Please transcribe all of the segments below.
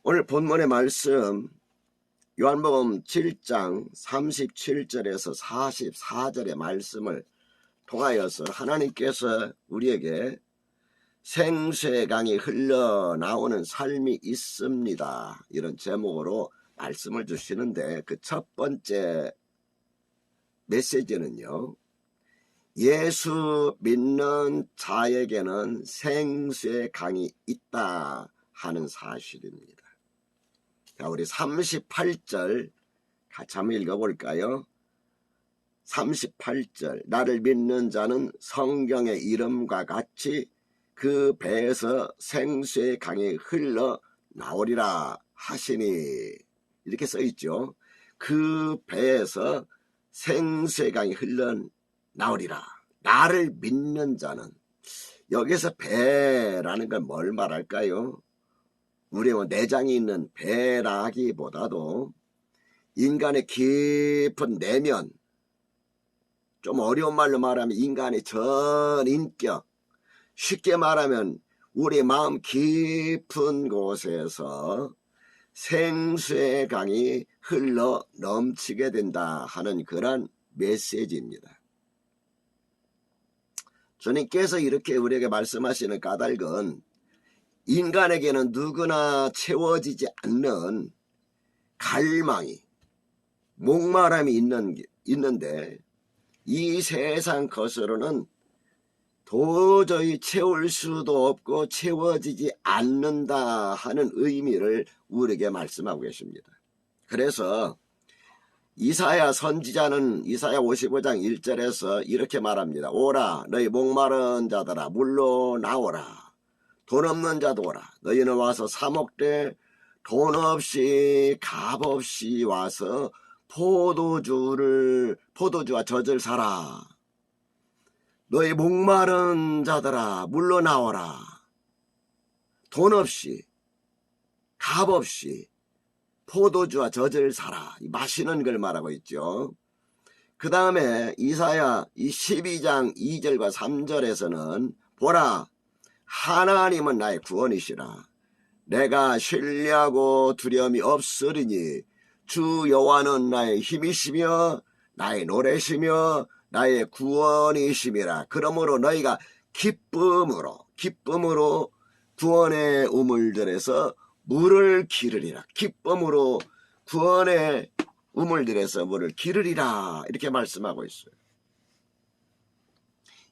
오늘 본문의 말씀 요한복음 7장 37절에서 44절의 말씀을 통하여서 하나님께서 우리에게 생수의 강이 흘러나오는 삶이 있습니다, 이런 제목으로 말씀을 주시는데, 그 첫 번째 메시지는요, 예수 믿는 자에게는 생수의 강이 있다 하는 사실입니다. 자, 우리 38절 같이 한번 읽어볼까요? 38절, 나를 믿는 자는 성경의 이름과 같이 그 배에서 생수의 강이 흘러 나오리라 하시니, 이렇게 써있죠. 그 배에서 생수의 강이 흘러 나오리라. 나를 믿는 자는, 여기서 배라는 건 뭘 말할까요? 우리 내장이 있는 배라기보다도 인간의 깊은 내면, 좀 어려운 말로 말하면 인간의 전인격, 쉽게 말하면 우리 마음 깊은 곳에서 생수의 강이 흘러 넘치게 된다 하는 그런 메시지입니다. 주님께서 이렇게 우리에게 말씀하시는 까닭은, 인간에게는 누구나 채워지지 않는 갈망이, 목마름이 있는데 이 세상 것으로는 도저히 채울 수도 없고 채워지지 않는다 하는 의미를 우리에게 말씀하고 계십니다. 그래서 이사야 선지자는 이사야 55장 1절에서 이렇게 말합니다. 오라, 너희 목마른 자들아, 물로 나오라. 돈 없는 자도 오라. 너희는 와서 사 먹되 돈 없이 값 없이 와서 포도주와 젖을 사라. 너희 목마른 자들아, 물로 나오라. 돈 없이 값 없이 포도주와 젖을 사라. 마시는 걸 말하고 있죠. 그 다음에 이사야 12장 2절과 3절에서는 보라, 하나님은 나의 구원이시라. 내가 신뢰하고 두려움이 없으리니 주 여호와는 나의 힘이시며 나의 노래시며 나의 구원이심이라. 그러므로 너희가 기쁨으로 구원의 우물들에서 물을 기르리라. 기쁨으로 구원의 우물들에서 물을 기르리라. 이렇게 말씀하고 있어요.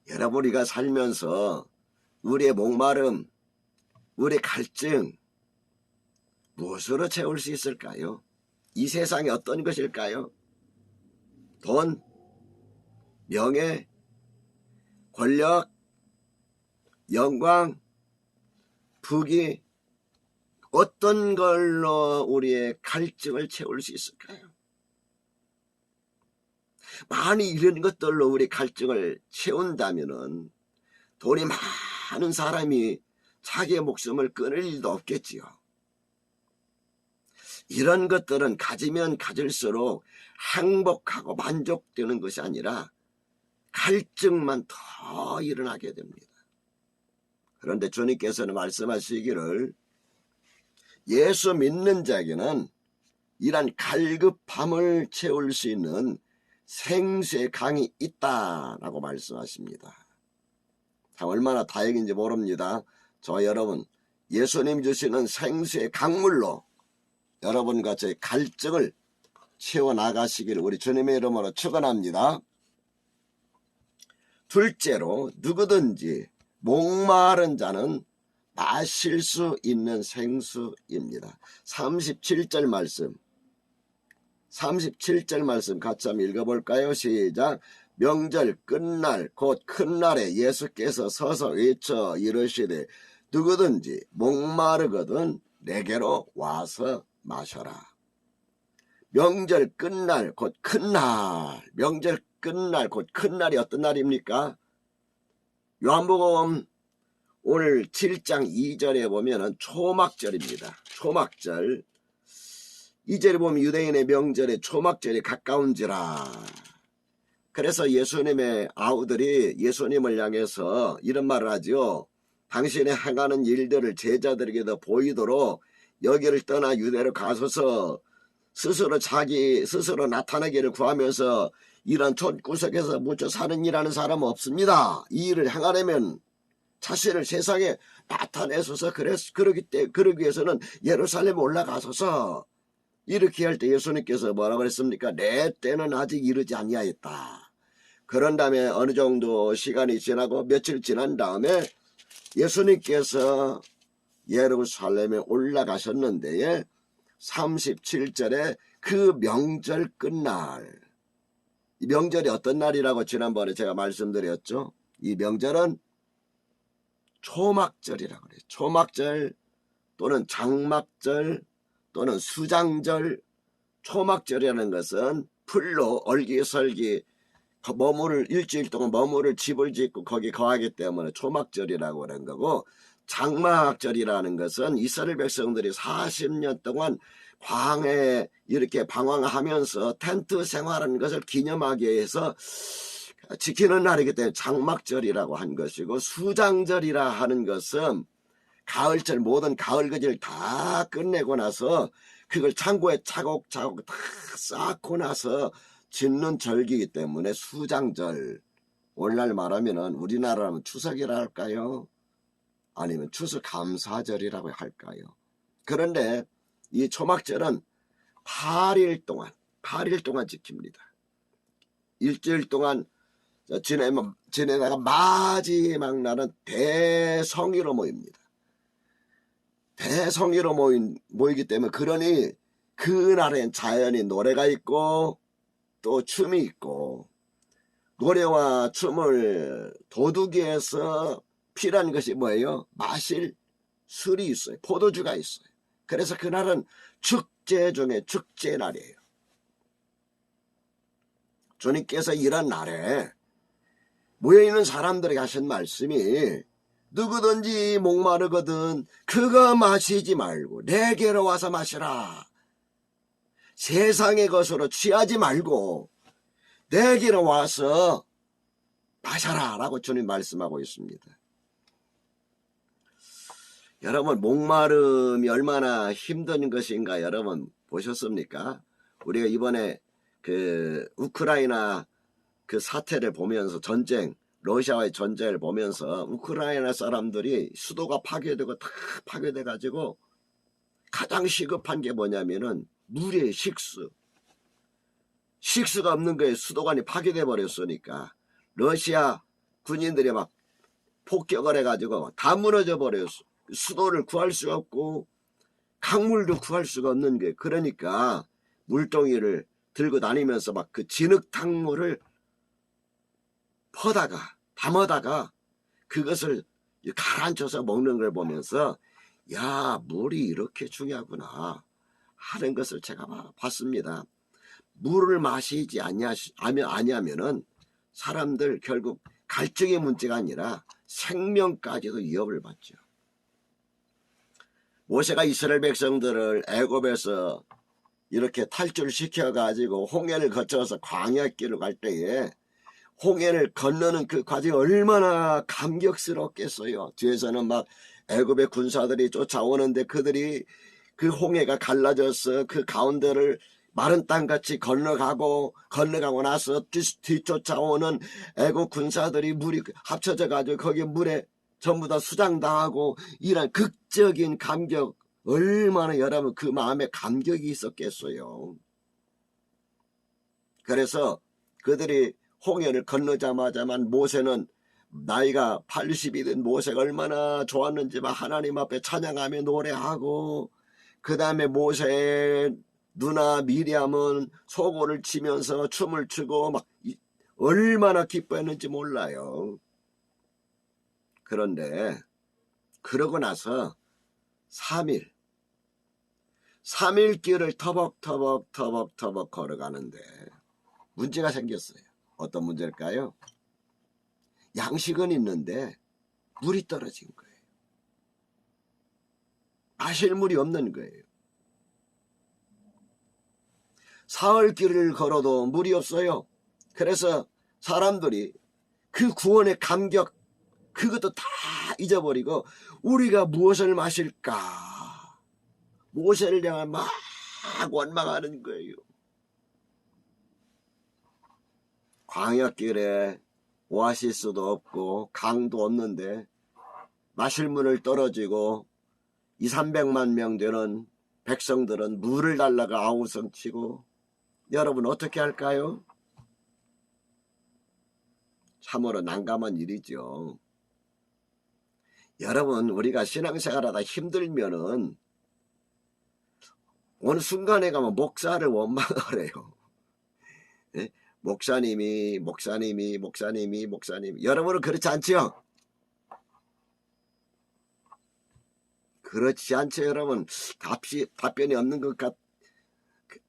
여러분, 우리가 살면서 우리의 목마름, 우리의 갈증, 무엇으로 채울 수 있을까요? 이 세상에 어떤 것일까요? 돈, 명예, 권력, 영광, 부귀, 어떤 걸로 우리의 갈증을 채울 수 있을까요? 많이 이런 것들로 우리 갈증을 채운다면은 돈이 많은 사람이 자기의 목숨을 끊을 일도 없겠지요. 이런 것들은 가지면 가질수록 행복하고 만족되는 것이 아니라 갈증만 더 일어나게 됩니다. 그런데 주님께서는 말씀하시기를, 예수 믿는 자에게는 이런 갈급함을 채울 수 있는 생수의 강이 있다라고 말씀하십니다. 얼마나 다행인지 모릅니다. 저와 여러분, 예수님 주시는 생수의 강물로 여러분과 저의 갈증을 채워나가시기를 우리 주님의 이름으로 축원합니다. 둘째로, 누구든지 목마른 자는 마실 수 있는 생수입니다. 37절 말씀 같이 한번 읽어볼까요? 시작. 명절 끝날 곧 큰 날에 예수께서 서서 외쳐 이르시되 누구든지 목마르거든 내게로 와서 마셔라. 명절 끝날 곧 큰 날, 명절 끝날 곧 큰 날이 어떤 날입니까? 요한복음 오늘 7장 2절에 보면은 초막절입니다. 초막절. 2절에 보면 유대인의 명절에 초막절이 가까운지라. 그래서 예수님의 아우들이 예수님을 향해서 이런 말을 하죠. 당신의 행하는 일들을 제자들에게도 보이도록 여기를 떠나 유대로 가소서 스스로 스스로 나타나기를 구하면서 이런 촌구석에서 묻혀 사는 일하는 사람은 없습니다. 이 일을 행하려면 자신을 세상에 나타내소서. 그러기 위해서는 예루살렘에 올라가소서. 이렇게 할 때 예수님께서 뭐라고 그랬습니까? 내 때는 아직 이르지 아니하였다. 그런 다음에 어느 정도 시간이 지나고 며칠 지난 다음에 예수님께서 예루살렘에 올라가셨는데 37절에 그 명절 끝날, 이 명절이 어떤 날이라고 지난번에 제가 말씀드렸죠. 이 명절은 초막절이라고 그래요. 초막절 또는 장막절 또는 수장절. 초막절이라는 것은 풀로 얼기설기 일주일 동안 머무를 집을 짓고 거기 거하기 때문에 초막절이라고 하는 거고, 장막절이라는 것은 이스라엘 백성들이 40년 동안 광해에 이렇게 방황하면서 텐트 생활하는 것을 기념하기 위해서 지키는 날이기 때문에 장막절이라고 한 것이고, 수장절이라 하는 것은 가을철 모든 가을거지를 다 끝내고 나서 그걸 창고에 차곡차곡 다 쌓고 나서 짓는 절기이기 때문에 수장절. 오늘날 말하면은 우리나라라면 추석이라 할까요? 아니면 추수감사절이라고 할까요? 그런데 이 초막절은 8일 동안 지킵니다. 일주일 동안 지내다가 마지막 날은 대성회로 모입니다. 대성회로 모이기 때문에, 그러니 그날엔 자연히 노래가 있고 또 춤이 있고, 노래와 춤을 도두기에서 필요한 것이 뭐예요? 마실 술이 있어요. 포도주가 있어요. 그래서 그날은 축제 중에 축제 날이에요. 주님께서 이런 날에 모여있는 사람들에게 하신 말씀이, 누구든지 목마르거든 그거 마시지 말고 내게로 와서 마시라. 세상의 것으로 취하지 말고 내게로 와서 마셔라 라고 주님 말씀하고 있습니다. 여러분, 목마름이 얼마나 힘든 것인가 여러분 보셨습니까? 우리가 이번에 그 우크라이나 그 사태를 보면서, 러시아와의 전쟁을 보면서 우크라이나 사람들이 수도가 파괴되고 다 파괴돼 가지고 가장 시급한 게 뭐냐면은 물의 식수가 없는 거예요. 수도관이 파괴돼 버렸으니까 러시아 군인들이 막 폭격을 해가지고 다 무너져 버렸어. 수도를 구할 수가 없고 강물도 구할 수가 없는 거예요. 그러니까 물동이를 들고 다니면서 막 그 진흙탕물을 담아다가 그것을 가라앉혀서 먹는 걸 보면서, 야, 물이 이렇게 중요하구나 하는 것을 제가 봤습니다. 물을 마시지 아니하면은 사람들 결국 갈증의 문제가 아니라 생명까지도 위협을 받죠. 모세가 이스라엘 백성들을 애굽에서 이렇게 탈출시켜 가지고 홍해를 거쳐서 광야길을 갈 때에 홍해를 건너는 그 과정이 얼마나 감격스럽겠어요. 뒤에서는 막 애굽의 군사들이 쫓아오는데 그들이 그 홍해가 갈라져서 그 가운데를 마른 땅같이 건너가고 나서 뒤쫓아오는 애국 군사들이 물이 합쳐져 가지고 거기 물에 전부 다 수장당하고, 이런 극적인 감격, 얼마나 여러분 그 마음에 감격이 있었겠어요. 그래서 그들이 홍해를 건너자마자만 모세는 나이가 80이 된 모세가 얼마나 좋았는지 막 하나님 앞에 찬양하며 노래하고, 그 다음에 모세의 누나 미리암은 소고를 치면서 춤을 추고 막 얼마나 기뻐했는지 몰라요. 그런데 그러고 나서 3일 길을 터벅터벅 걸어가는데 문제가 생겼어요. 어떤 문제일까요? 양식은 있는데 물이 떨어진 거예요. 마실 물이 없는 거예요. 사흘 길을 걸어도 물이 없어요. 그래서 사람들이 그 구원의 감격, 그것도 다 잊어버리고 우리가 무엇을 마실까? 모세를 향해 막 원망하는 거예요. 광야길에 오아시스도 없고 강도 없는데 마실 물을 떨어지고 200~300만 명 되는 백성들은 물을 달라가 아우성치고, 여러분 어떻게 할까요? 참으로 난감한 일이죠. 여러분, 우리가 신앙생활하다 힘들면은 어느 순간에 가면 목사를 원망을 해요. 네? 목사님이. 여러분은 그렇지 않죠? 그렇지 않죠, 여러분? 답변이 없는 것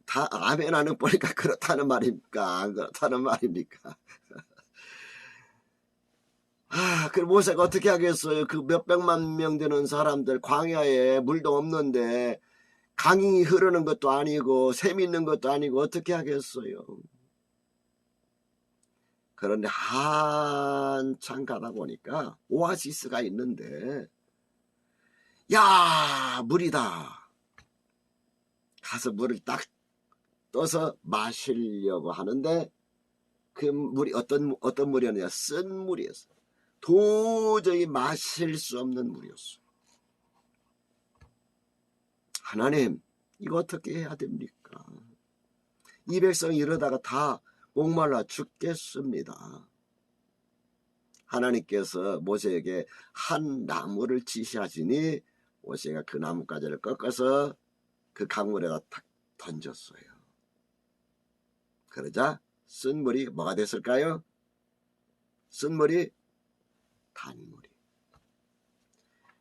다 아멘 하는 보니까 그렇다는 말입니까? 안 그렇다는 말입니까? 그 모세가 어떻게 하겠어요? 그 몇백만 명 되는 사람들, 광야에 물도 없는데 강이 흐르는 것도 아니고 샘이 있는 것도 아니고 어떻게 하겠어요? 그런데 한참 가다 보니까 오아시스가 있는데, 야, 물이다. 가서 물을 딱 떠서 마시려고 하는데 그 물이 어떤 물이었냐? 쓴 물이었어. 도저히 마실 수 없는 물이었어. 하나님, 이거 어떻게 해야 됩니까? 이 백성이 이러다가 다 목말라 죽겠습니다. 하나님께서 모세에게 한 나무를 지시하시니 모세가 그 나뭇가지를 꺾어서 그 강물에다 탁 던졌어요. 그러자 쓴 물이 뭐가 됐을까요? 쓴 물이 단물이.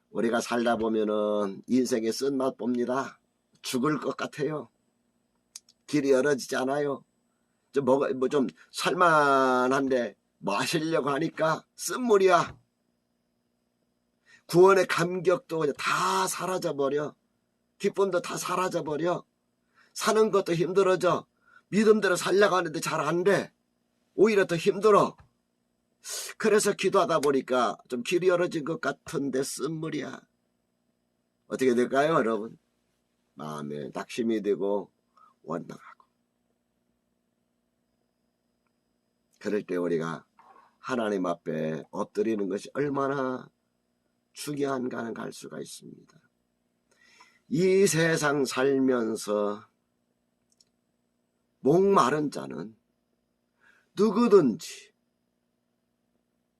우리가 살다 보면은 인생의 쓴맛 봅니다. 죽을 것 같아요. 길이 열어지지 않아요. 좀 살만한데 마시려고 하니까 쓴물이야. 구원의 감격도 그냥 다 사라져버려. 기쁨도 다 사라져버려. 사는 것도 힘들어져. 믿음대로 살려고 하는데 잘 안 돼. 오히려 더 힘들어. 그래서 기도하다 보니까 좀 길이 열어진 것 같은데 쓴물이야. 어떻게 될까요, 여러분? 마음에 낙심이 되고 원망하고. 그럴 때 우리가 하나님 앞에 엎드리는 것이 얼마나 중요한가는 알 수가 있습니다. 이 세상 살면서 목마른 자는 누구든지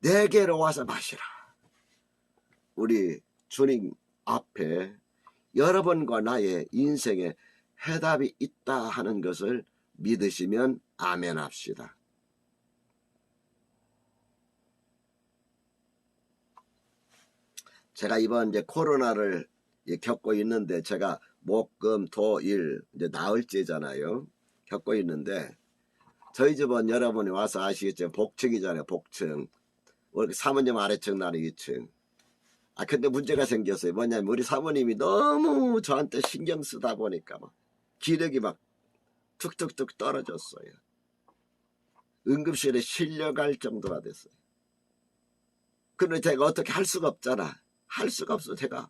내게로 와서 마시라. 우리 주님 앞에 여러분과 나의 인생에 해답이 있다 하는 것을 믿으시면 아멘 합시다. 제가 이번 이제 코로나를 겪고 있는데, 제가 목, 금, 토, 일 이제 나흘째잖아요. 겪고 있는데, 저희 집은 여러분이 와서 아시겠지만 복층이잖아요. 복층. 사모님 아래층, 나는 2층. 근데 문제가 생겼어요. 뭐냐면 우리 사모님이 너무 저한테 신경 쓰다 보니까 막 기력이 막 툭툭툭 떨어졌어요. 응급실에 실려갈 정도가 됐어요. 그런데 제가 어떻게 할 수가 없잖아. 할 수가 없어, 제가.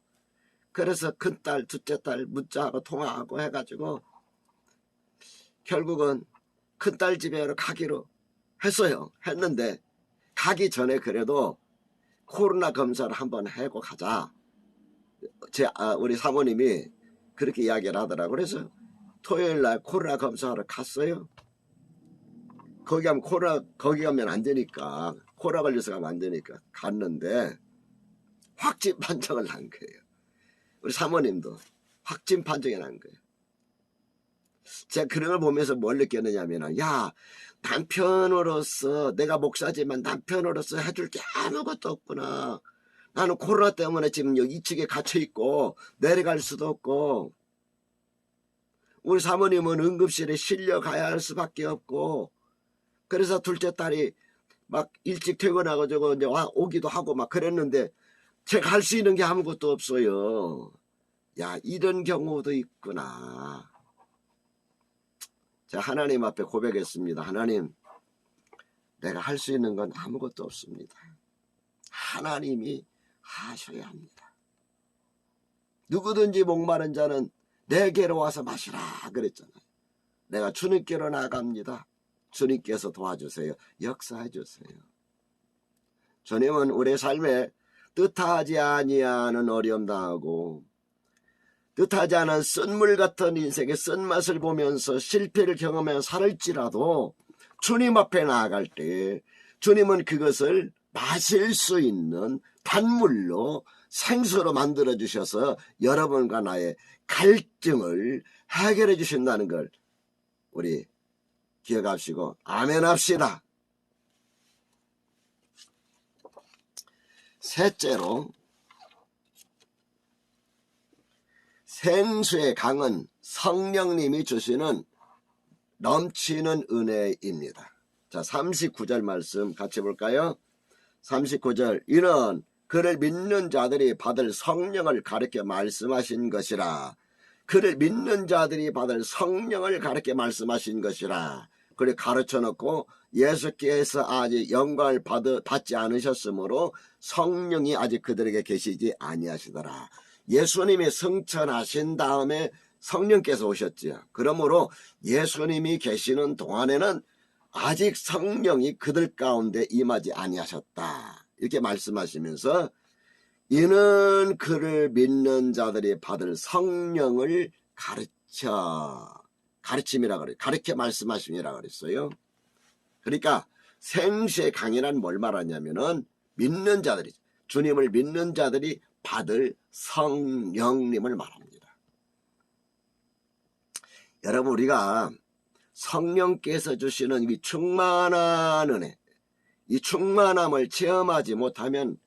그래서 큰딸, 둘째 딸 문자하고 통화하고 해가지고 결국은 큰딸 집에 가기로 했어요. 했는데 가기 전에 그래도 코로나 검사를 한번 하고 가자. 우리 사모님이 그렇게 이야기를 하더라고요. 그래서 토요일 날 코로나 검사하러 갔어요. 거기 가면 안 되니까, 코로나 걸려서 가면 안 되니까 갔는데 확진 판정을 난 거예요. 우리 사모님도 확진 판정이 난 거예요. 제가 그런 걸 보면서 뭘 느꼈느냐면, 야, 남편으로서, 내가 목사지만 남편으로서 해줄 게 아무것도 없구나. 나는 코로나 때문에 지금 여기 2층에 갇혀있고 내려갈 수도 없고, 우리 사모님은 응급실에 실려가야 할 수밖에 없고, 그래서 둘째 딸이 막 일찍 퇴근하고 이제 오기도 하고 막 그랬는데 제가 할 수 있는 게 아무것도 없어요. 야, 이런 경우도 있구나. 제가 하나님 앞에 고백했습니다. 하나님, 내가 할 수 있는 건 아무것도 없습니다. 하나님이 하셔야 합니다. 누구든지 목마른 자는 내게로 와서 마시라 그랬잖아요. 내가 주님께로 나갑니다. 주님께서 도와주세요. 역사해 주세요. 주님은 우리 삶에 뜻하지 아니하는 어려움 당하고 뜻하지 않은 쓴물 같은 인생의 쓴맛을 보면서 실패를 경험해 살을지라도 주님 앞에 나아갈 때 주님은 그것을 마실 수 있는 단물로 생수로 만들어 주셔서 여러분과 나의 갈증을 해결해 주신다는 걸 우리 기억하시고 아멘 합시다. 셋째로, 생수의 강은 성령님이 주시는 넘치는 은혜입니다. 자, 39절 말씀 같이 볼까요? 39절, 이는 그를 믿는 자들이 받을 성령을 가르쳐 말씀하신 것이라. 그를 믿는 자들이 받을 성령을 가르쳐 말씀하신 것이라. 그를 가르쳐 놓고 예수께서 아직 영광을 받지 않으셨으므로 성령이 아직 그들에게 계시지 아니하시더라. 예수님이 승천하신 다음에 성령께서 오셨지요. 그러므로 예수님이 계시는 동안에는 아직 성령이 그들 가운데 임하지 아니하셨다. 이렇게 말씀하시면서 이는 그를 믿는 자들이 받을 성령을 가르침이라 그래요. 가르쳐 말씀하심이라 그랬어요. 그러니까 생수의 강이란 뭘 말하냐면은 믿는 자들이, 주님을 믿는 자들이 받을 성령님을 말합니다. 여러분, 우리가 성령께서 주시는 이 충만한 은혜, 이 충만함을 체험하지 못하면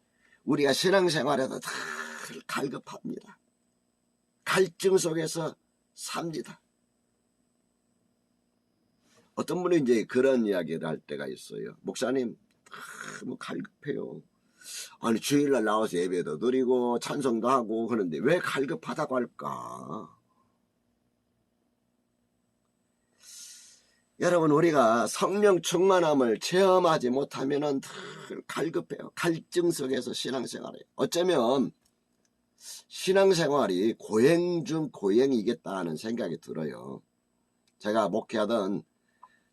우리가 신앙생활에도 다 갈급합니다. 갈증 속에서 삽니다. 어떤 분이 이제 그런 이야기를 할 때가 있어요. 목사님, 너무 갈급해요. 아니, 주일날 나와서 예배도 드리고 찬송도 하고 그런데 왜 갈급하다고 할까? 여러분, 우리가 성령 충만함을 체험하지 못하면 늘 갈급해요. 갈증 속에서 신앙생활해요. 어쩌면 신앙생활이 고행 중 고행이겠다는 생각이 들어요. 제가 목회하던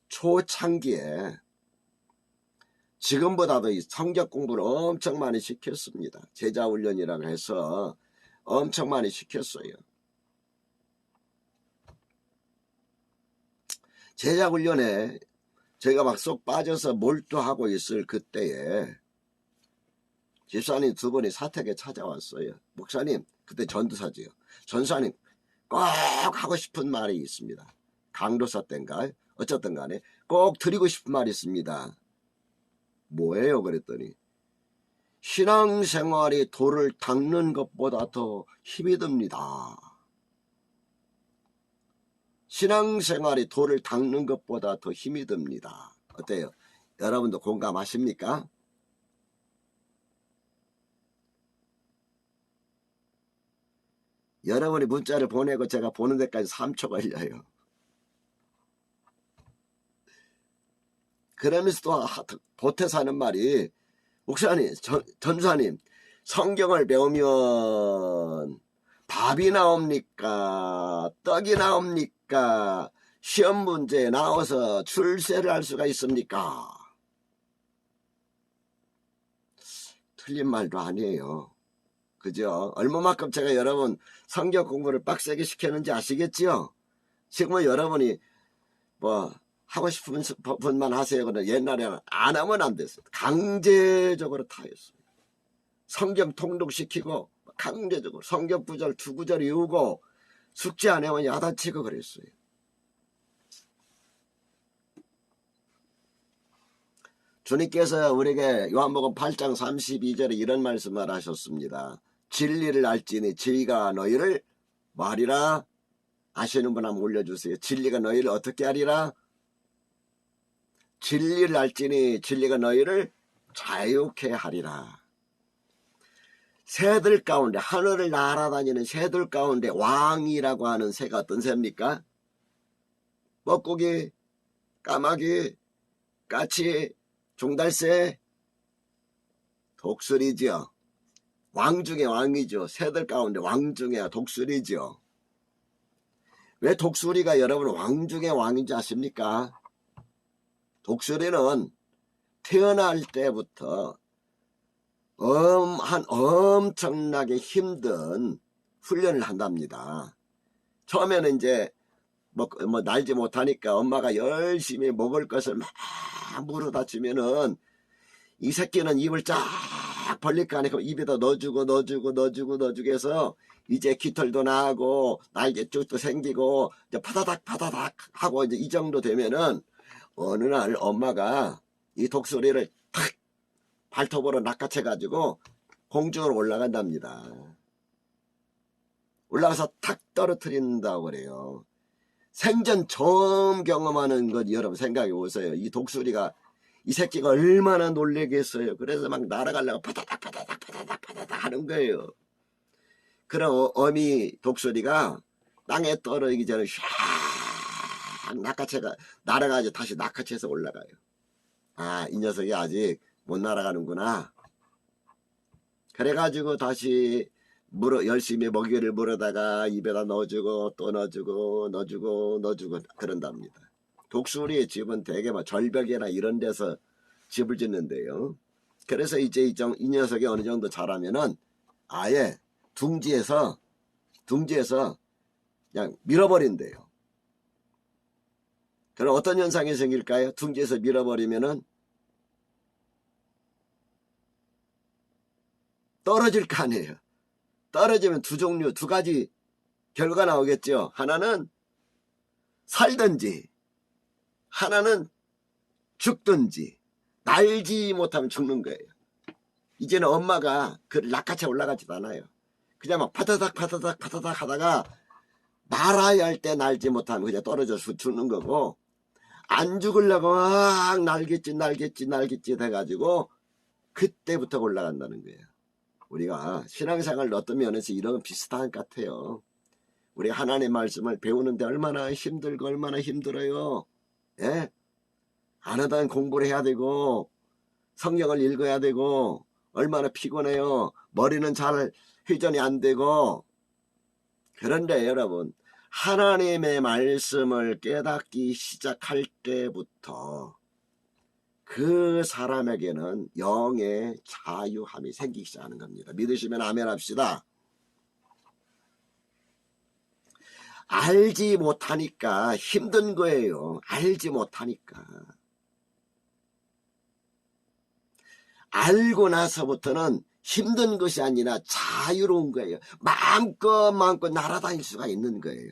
초창기에 지금보다도 이 성경 공부를 엄청 많이 시켰습니다. 제자훈련이라고 해서 엄청 많이 시켰어요. 제자훈련에 제가 막 쏙 빠져서 몰두하고 있을 그때에 집사님 두 분이 사택에 찾아왔어요. 목사님, 그때 전도사지요. 전사님, 꼭 하고 싶은 말이 있습니다. 강도사 때인가 어쨌든 간에 꼭 드리고 싶은 말이 있습니다. 뭐예요? 그랬더니 신앙생활이 돌을 닦는 것보다 더 힘이 듭니다. 신앙생활이 돌을 닦는 것보다 더 힘이 듭니다. 어때요? 여러분도 공감하십니까? 여러분이 문자를 보내고 제가 보는 데까지 3초 걸려요. 그러면서도 보태서 하는 말이 목사님, 전사님, 성경을 배우면 밥이 나옵니까? 떡이 나옵니까? 시험 문제에 나와서 출세를 할 수가 있습니까? 틀린 말도 아니에요. 그죠? 얼마만큼 제가 여러분 성경 공부를 빡세게 시켰는지 아시겠지요? 지금은 여러분이 뭐 하고 싶은 분만 하세요. 그런데 옛날에는 안 하면 안 됐어요. 강제적으로 다 했어요. 성경 통독시키고 강제적으로 성경 구절 두 구절 외우고 숙제 안 하면 야단치고 그랬어요. 주님께서 우리에게 요한복음 8장 32절에 이런 말씀을 하셨습니다. 진리를 알지니 진리가 너희를 말이라. 아시는 분 한번 올려주세요. 진리가 너희를 어떻게 하리라? 진리를 알지니 진리가 너희를 자유케 하리라. 새들 가운데, 하늘을 날아다니는 새들 가운데 왕이라고 하는 새가 어떤 새입니까? 뻐꾸기, 까마귀, 까치, 종달새, 독수리지요. 왕 중에 왕이죠. 새들 가운데 왕 중에 독수리지요. 왜 독수리가 여러분 왕 중에 왕인지 아십니까? 독수리는 태어날 때부터 엄청나게 힘든 훈련을 한답니다. 처음에는 이제 뭐 날지 못하니까 엄마가 열심히 먹을 것을 막 물어다 주면은 이 새끼는 입을 쫙 벌릴 거 아니고 입에다 넣어주고 해서 이제 깃털도 나고 날개 쭉도 생기고 이제 파다닥 하고 이제 이 정도 되면은 어느 날 엄마가 이 독수리를 탁 발톱으로 낚아채 가지고 공중으로 올라간답니다. 올라가서 탁 떨어뜨린다고 그래요. 생전 처음 경험하는 것 여러분 생각해 보세요. 이 독수리가 이 새끼가 얼마나 놀래겠어요. 그래서 막 날아가려고 파다닥 하는 거예요. 그럼 어미 독수리가 땅에 떨어지기 전에 샥 낚아채가 날아가서 다시 낚아채서 올라가요. 아, 이 녀석이 아직 못 날아가는구나. 그래가지고 다시 열심히 먹이를 물어다가 입에다 넣어주고 또 넣어주고 그런답니다. 독수리의 집은 대개 절벽이나 이런 데서 집을 짓는데요. 그래서 이제 이 녀석이 어느 정도 자라면은 아예 둥지에서 그냥 밀어버린대요. 그럼 어떤 현상이 생길까요? 둥지에서 밀어버리면은 떨어질 거 아니에요. 떨어지면 두 가지 결과가 나오겠죠. 하나는 살든지 하나는 죽든지. 날지 못하면 죽는 거예요. 이제는 엄마가 그 낚아채 올라가지도 않아요. 그냥 막 파다닥 하다가 날아야 할 때 날지 못하면 그냥 떨어져서 죽는 거고, 안 죽으려고 막 날겠지 해가지고 그때부터 올라간다는 거예요. 우리가 신앙생활 어떤 면에서 이런 건 비슷한 것 같아요. 우리가 하나님의 말씀을 배우는데 얼마나 힘들고 얼마나 힘들어요. 예? 안 하던 공부를 해야 되고 성경을 읽어야 되고 얼마나 피곤해요. 머리는 잘 회전이 안 되고. 그런데 여러분, 하나님의 말씀을 깨닫기 시작할 때부터 그 사람에게는 영의 자유함이 생기기 시작하는 겁니다. 믿으시면 아멘 합시다. 알지 못하니까 힘든 거예요. 알지 못하니까. 알고 나서부터는 힘든 것이 아니라 자유로운 거예요. 마음껏 날아다닐 수가 있는 거예요.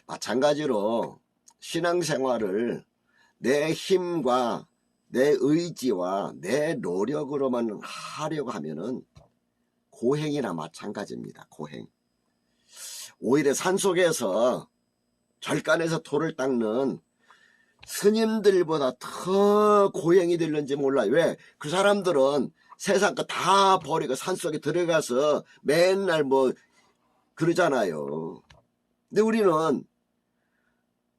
마찬가지로 신앙생활을 내 힘과 내 의지와 내 노력으로만 하려고 하면은 고행이나 마찬가지입니다. 고행. 오히려 산속에서 절간에서 돌을 닦는 스님들보다 더 고행이 될는지 몰라요. 왜? 그 사람들은 세상 거 다 버리고 산속에 들어가서 맨날 그러잖아요. 근데 우리는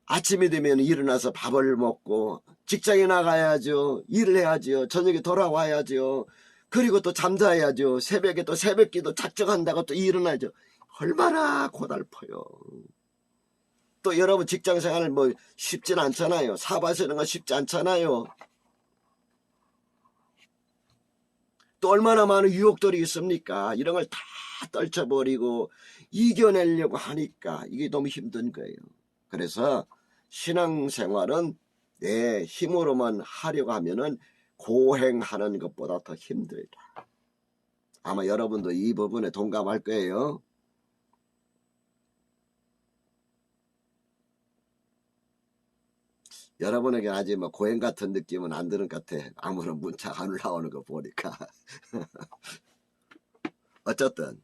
아침이 되면 일어나서 밥을 먹고 직장에 나가야죠. 일을 해야죠. 저녁에 돌아와야죠. 그리고 또 잠자야죠. 새벽에 또 새벽기도 작정한다고 또 일어나죠. 얼마나 고달퍼요. 또 여러분 직장생활 쉽진 않잖아요. 사바 세는 거 쉽지 않잖아요. 또 얼마나 많은 유혹들이 있습니까? 이런 걸 다 떨쳐버리고 이겨내려고 하니까 이게 너무 힘든 거예요. 그래서 신앙생활은 내 힘으로만 하려고 하면은 고행하는 것보다 더 힘들다. 아마 여러분도 이 부분에 동감할 거예요. 여러분에게 아직 고행 같은 느낌은 안 드는 것 같아. 아무런 문자가 안 올라오는 거 보니까. 어쨌든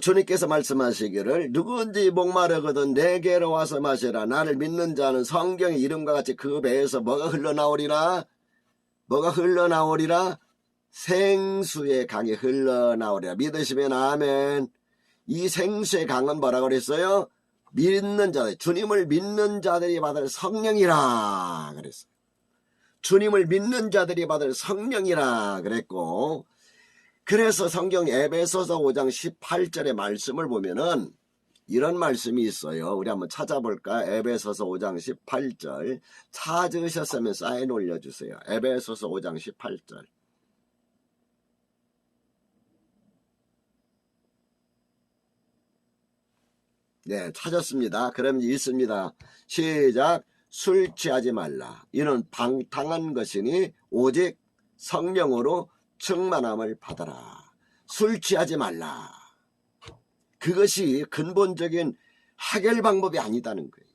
주님께서 말씀하시기를 누구든지 목마르거든 내게로 와서 마시라. 나를 믿는 자는 성경의 이름과 같이 그 배에서 뭐가 흘러나오리라? 생수의 강이 흘러나오리라. 믿으시면 아멘. 이 생수의 강은 뭐라고 그랬어요? 믿는 자들, 주님을 믿는 자들이 받을 성령이라 그랬어요. 주님을 믿는 자들이 받을 성령이라 그랬고, 그래서 성경 에베소서 5장 18절의 말씀을 보면은 이런 말씀이 있어요. 우리 한번 찾아볼까? 에베소서 5장 18절 찾으셨으면 사인 올려주세요. 에베소서 5장 18절. 네, 찾았습니다. 그럼 있습니다. 시작. 술 취하지 말라. 이는 방탕한 것이니 오직 성령으로 충만함을 받아라. 술 취하지 말라. 그것이 근본적인 해결 방법이 아니다는 거예요.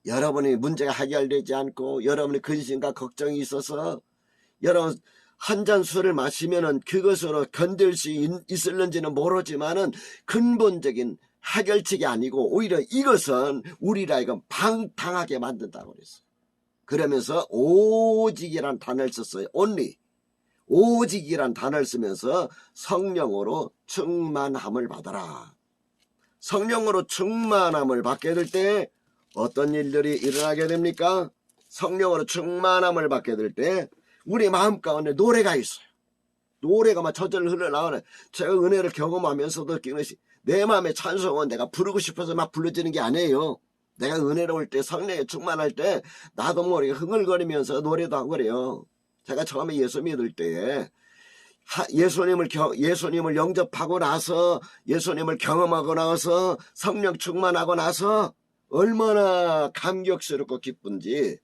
여러분이 문제가 해결되지 않고 여러분의 근심과 걱정이 있어서 여러분 한 잔 술을 마시면은 그것으로 견딜 수 있을는지는 모르지만은 근본적인 해결책이 아니고 오히려 이것은 우리라 이건 방탕하게 만든다고 그랬어요. 그러면서 오직이란 단어를 썼어요. only. 오직이란 단어를 쓰면서 성령으로 충만함을 받아라. 성령으로 충만함을 받게 될 때 어떤 일들이 일어나게 됩니까? 성령으로 충만함을 받게 될 때 우리 마음 가운데 노래가 있어요. 노래가 막 저절로 흘러나오네. 제가 은혜를 경험하면서도 느끼는 것이 내 마음의 찬송은 내가 부르고 싶어서 막 불러지는 게 아니에요. 내가 은혜로울 때 성령에 충만할 때 나도 모르게 흥얼거리면서 노래도 하고 그래요. 제가 처음에 예수 믿을 때에 예수님을 영접하고 나서 예수님을 경험하고 나서 성령 충만하고 나서 얼마나 감격스럽고 기쁜지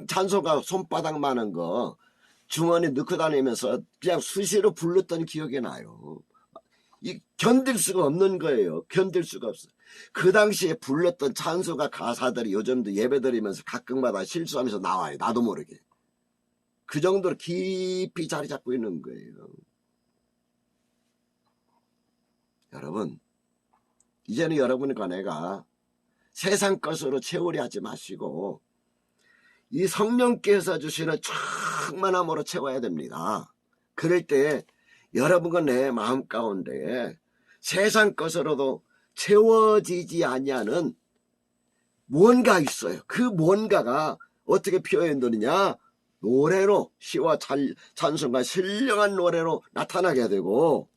찬송가 손바닥 많은 거 주머니 넣고 다니면서 그냥 수시로 불렀던 기억이 나요. 견딜 수가 없는 거예요. 견딜 수가 없어요. 그 당시에 불렀던 찬송가 가사들이 요즘도 예배드리면서 가끔마다 실수하면서 나와요. 나도 모르게. 그 정도로 깊이 자리 잡고 있는 거예요. 여러분, 이제는 여러분과 내가 세상 것으로 채우려 하지 마시고 이 성령께서 주시는 충만함으로 채워야 됩니다. 그럴 때 여러분과 내 마음 가운데 세상 것으로도 채워지지 아니하는 무언가 있어요. 그 무언가가 어떻게 표현되느냐? 노래로, 시와 찬송과 신령한 노래로 나타나게 되고,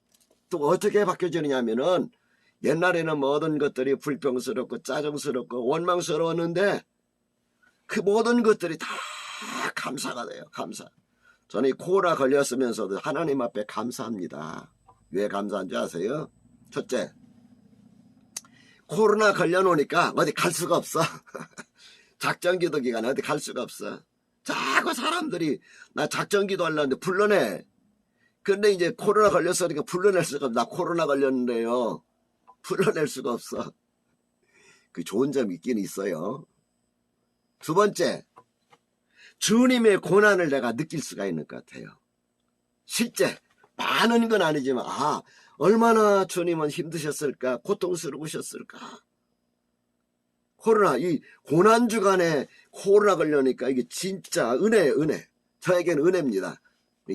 또 어떻게 바뀌어지느냐 하면은 옛날에는 모든 것들이 불평스럽고 짜증스럽고 원망스러웠는데 그 모든 것들이 다 감사가 돼요. 감사. 저는 이 코로나 걸렸으면서도 하나님 앞에 감사합니다. 왜 감사한 줄 아세요? 첫째, 코로나 걸려놓으니까 어디 갈 수가 없어. 작전기도 기간에 어디 갈 수가 없어. 자꾸 사람들이 나 작전기도 하려는데 불러내. 근데 이제 코로나 걸렸으니까 불러낼 수가 없어. 나 코로나 걸렸는데요. 불러낼 수가 없어. 그 좋은 점이 있긴 있어요. 두 번째, 주님의 고난을 내가 느낄 수가 있는 것 같아요. 실제 많은 건 아니지만 얼마나 주님은 힘드셨을까, 고통스러우셨을까. 코로나 이 고난 주간에 코로나 걸려니까 이게 진짜 은혜예요. 은혜. 저에게는 은혜입니다.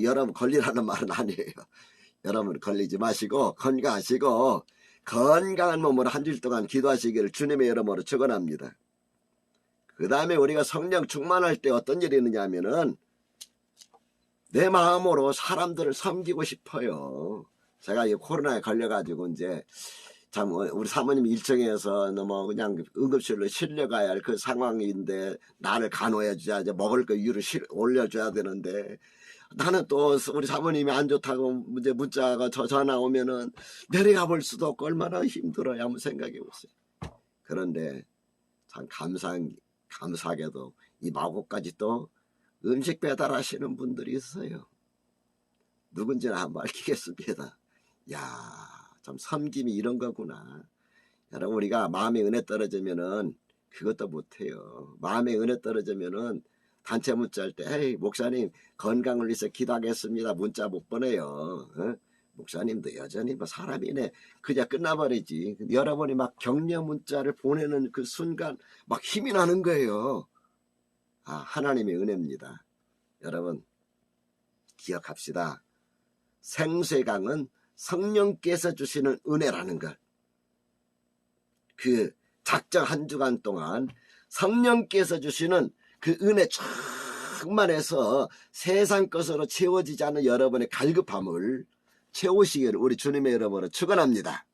여러분 걸리라는 말은 아니에요. 여러분 걸리지 마시고 건강하시고 건강한 몸으로 한 주일 동안 기도하시기를 주님의 이름으로 축원합니다. 그 다음에 우리가 성령 충만할 때 어떤 일이 있느냐 하면은 내 마음으로 사람들을 섬기고 싶어요. 제가 이 코로나에 걸려가지고 이제 참 우리 사모님 일정에서 뭐 그냥 응급실로 실려가야 할 그 상황인데 나를 간호해 줘야 이제 먹을 거 위로 올려줘야 되는데 나는 또 우리 사모님이 안 좋다고 이제 문자가 전화 오면은 내려가 볼 수도 없고 얼마나 힘들어요. 한번 생각해 보세요. 그런데 참 감사하게도 이 마곡까지 또 음식 배달하시는 분들이 있어요. 누군지는 한번 밝히겠습니다. 야, 참 섬김이 이런 거구나. 여러분 우리가 마음의 은혜 떨어지면은 그것도 못해요. 마음의 은혜 떨어지면은 단체 문자 할 때 에이 목사님 건강을 위해서 기도하겠습니다. 문자 못 보내요. 목사님도 여전히 뭐 사람이네. 그냥 끝나버리지. 여러분이 막 격려 문자를 보내는 그 순간 막 힘이 나는 거예요. 하나님의 은혜입니다. 여러분 기억합시다. 생수의 강은 성령께서 주시는 은혜라는 것. 그 작정 한 주간 동안 성령께서 주시는 그 은혜 충만해서 세상 것으로 채워지지 않는 여러분의 갈급함을 채우시기를 우리 주님의 이름으로 축원합니다.